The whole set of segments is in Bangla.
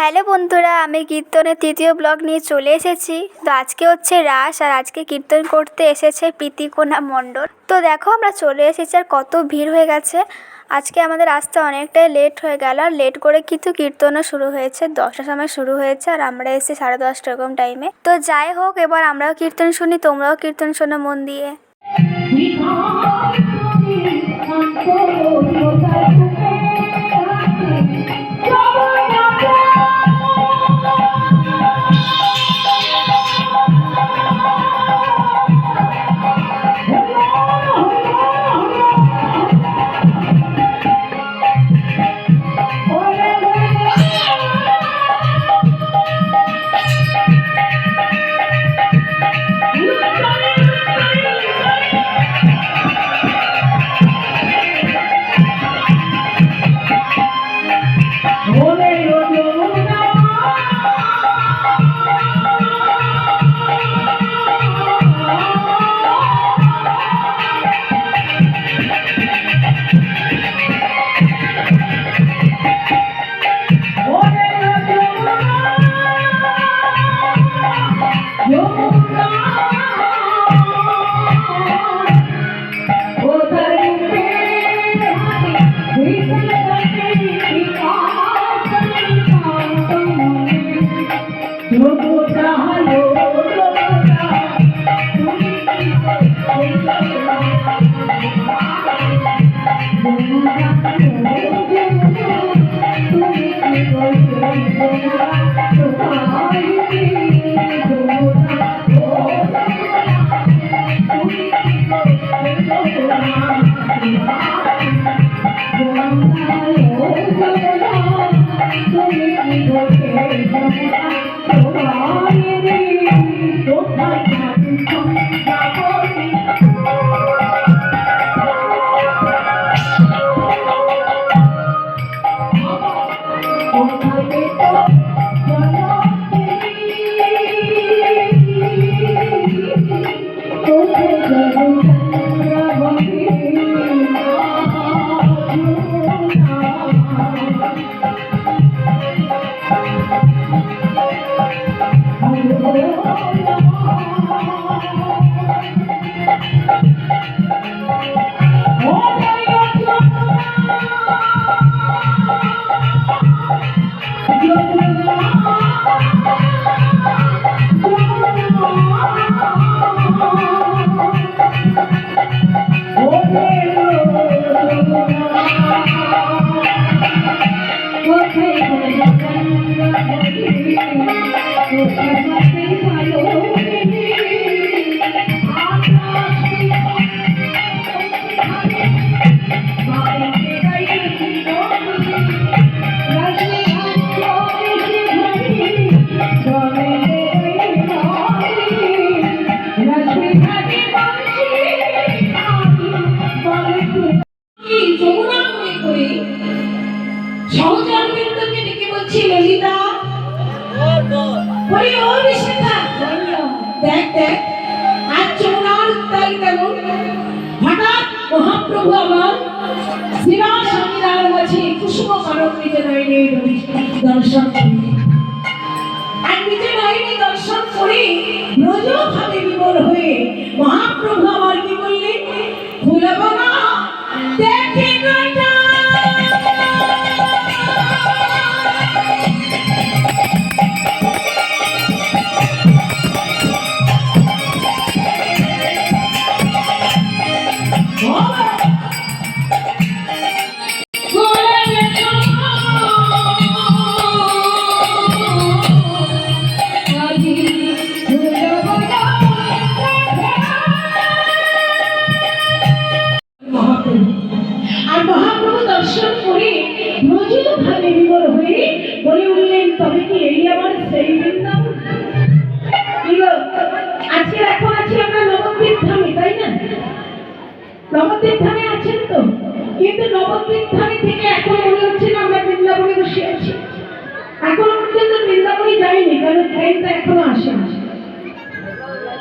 হ্যালো বন্ধুরা, আমি কীর্তনের তৃতীয় ব্লগ নিয়ে চলে এসেছি। তো আজকে হচ্ছে রাস, আর আজকে কীর্তন করতে এসেছে প্রীতিকোনা মণ্ডল। তো দেখো আমরা চলে এসেছি, আর কত ভিড় হয়ে গেছে। আজকে আমাদের আসতে অনেকটাই লেট হয়ে গেল, আর লেট করে কিন্তু কীর্তনও শুরু হয়েছে। 10টার সময় শুরু হয়েছে, আর আমরা এসেছি 10:30 এরকম টাইমে। তো যাই হোক, এবার আমরাও কীর্তন শুনি, তোমরাও কীর্তন শোনো মন দিয়ে। মহাপ্রভু আমার শ্রীরাম স্বামীর মাঝে কুসুম কারণ নিজের নয়নে দর্শন করি, আর নিজের নয়নে দর্শন করে ব্রজ ভাবে বিমল হয়ে মহাপ্রভু আমার কি বললেন, ভুলব না দেখে নবদ্বীপ ধামে আছেন তো, কিন্তু নবদ্বীপ ধামে থেকে এখন মনে হচ্ছে না আমরা বৃন্দাবনে বসে আছি। এখনো পর্যন্ত বৃন্দাবনে যাইনি, কারণ ট্রেনটা এখনো আসে না।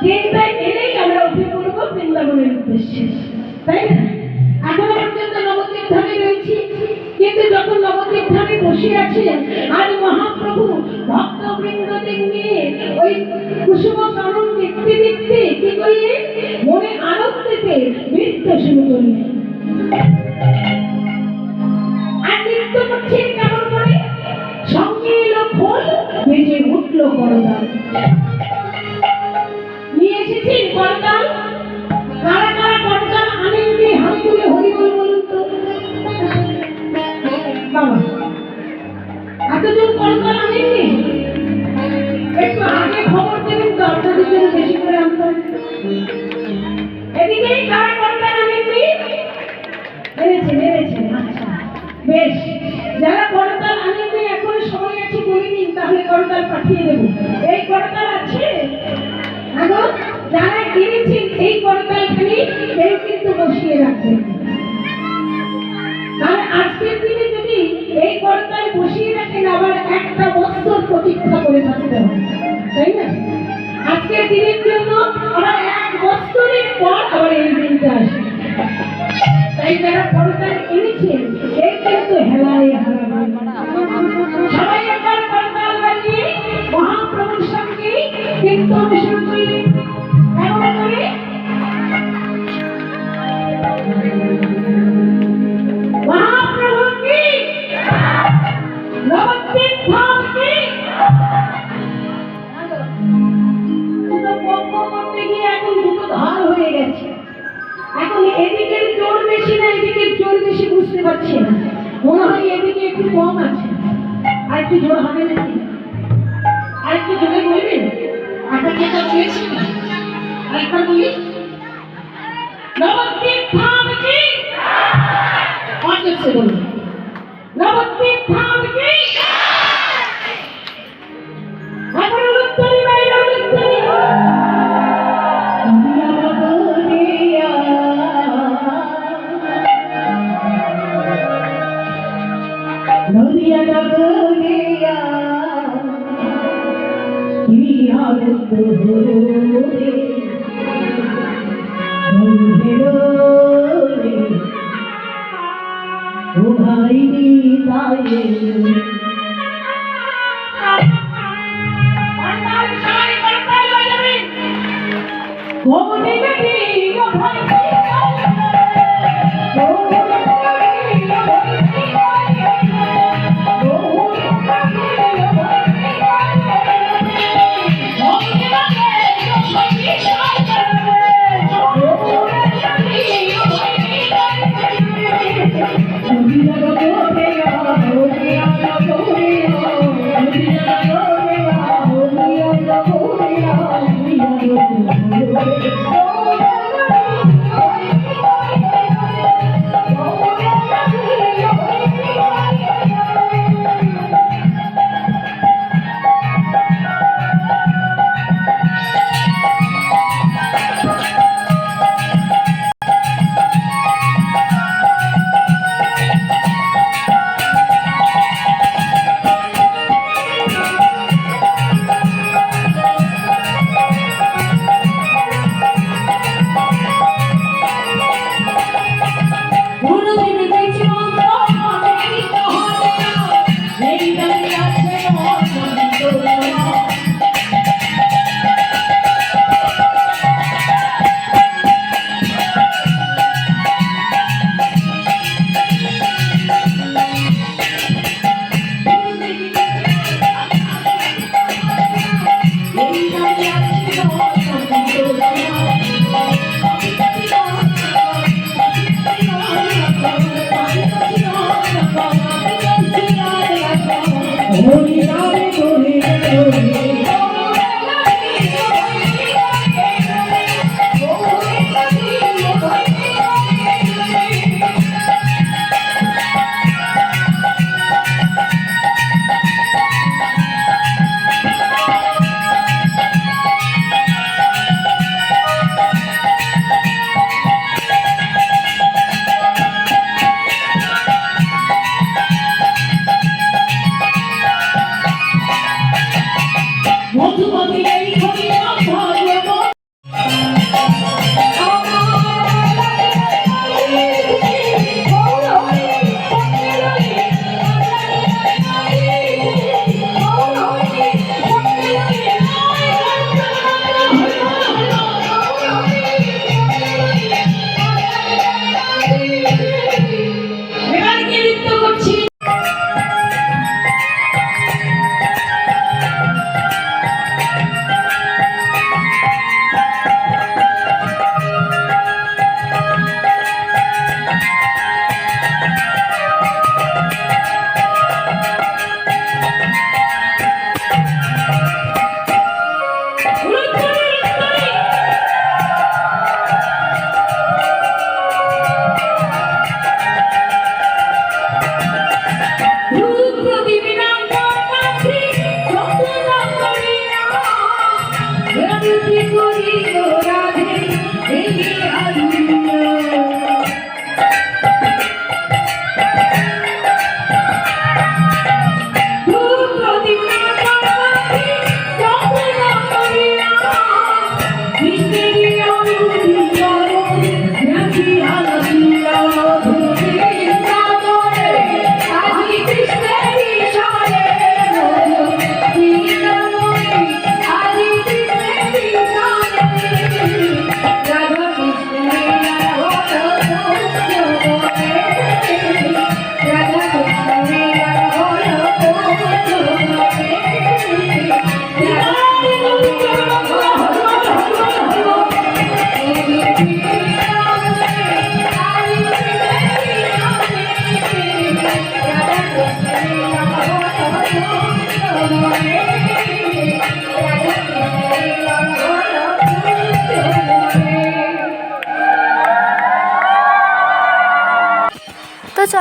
ট্রেনটা এলেই আমরা উঠে পড়বো বৃন্দাবনের উদ্দেশ্যে, তাই না? এখনো পর্যন্ত নবদ্বীপ ধামে রয়েছি, কিন্তু যখন নবদ্বীপ ধামে বসে আছেন আর মহাপ্রভু করতাল নিয়ে এসেছি করতাল কারা কারা করতাল আনেননি হাত তুলে হরি বল বলুন তো বাবা এতজন করতাল আনেননি একটু আগে খবর দেবেন তো আপনাদের জন্য বেশি করে আনতে এদিকে কারা করতাল আনেননি এনেছেন আচ্ছা বেশ যারা করতাল আনেননি এখন সময় আছে বলে দিন তাহলে করতাল পাঠিয়ে দেব এই করতাল আছে এখন যারা কিনেছেন এই করতালখানি কেউ কিন্তু বসিয়ে রাখবেন আর আজকের দিনে যদি এই করতাল বসিয়ে রাখেন আবার একটা বছর প্রতীক্ষা করে থাকতে হবে তাই না আজকের দিনের জন্য আবার এক বছরের পর আবার এই দিনটা আসে তাই যারা করতাল কিনেছেন এই কিন্তু হেলায় হারাবে সবাই একবার করতাল বাজিয়ে মহাপ্রভুর সঙ্গে কীর্তন শুরু করি এমন করে মহাপ্রভু কি নবদ্বীপ ধাম কি দুটো পক্ষ করতে গিয়ে এখন দুটো ধার হয়ে গেছে এখন এদিকের জোর বেশি না এদিকের জোর বেশি বুঝতে পারছি না মনে হয় এদিকে একটু কম আছে আর একটু জোর হবে নাকি আর একটু জোরে বলবেন আচ্ছা যেটা বলেছি আরেকবার বলি নবদ্বীপ ধাম কি অজস্র বলুন নবদ্বীপ ধাম কি এখন উত্তরী বাইরে উত্তরী নদিয়া নগরিয়া কি আনন্দ রে বন্ধেরো রে ও ভাই তাই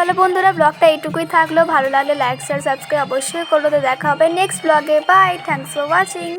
তাহলে বন্ধুরা ব্লগটা এইটুকুই থাকলো, ভালো লাগলে লাইক শেয়ার সাবস্ক্রাইব অবশ্যই করলো। তো দেখা হবে নেক্সট ব্লগে, বাই, থ্যাংকস ফর ওয়াচিং।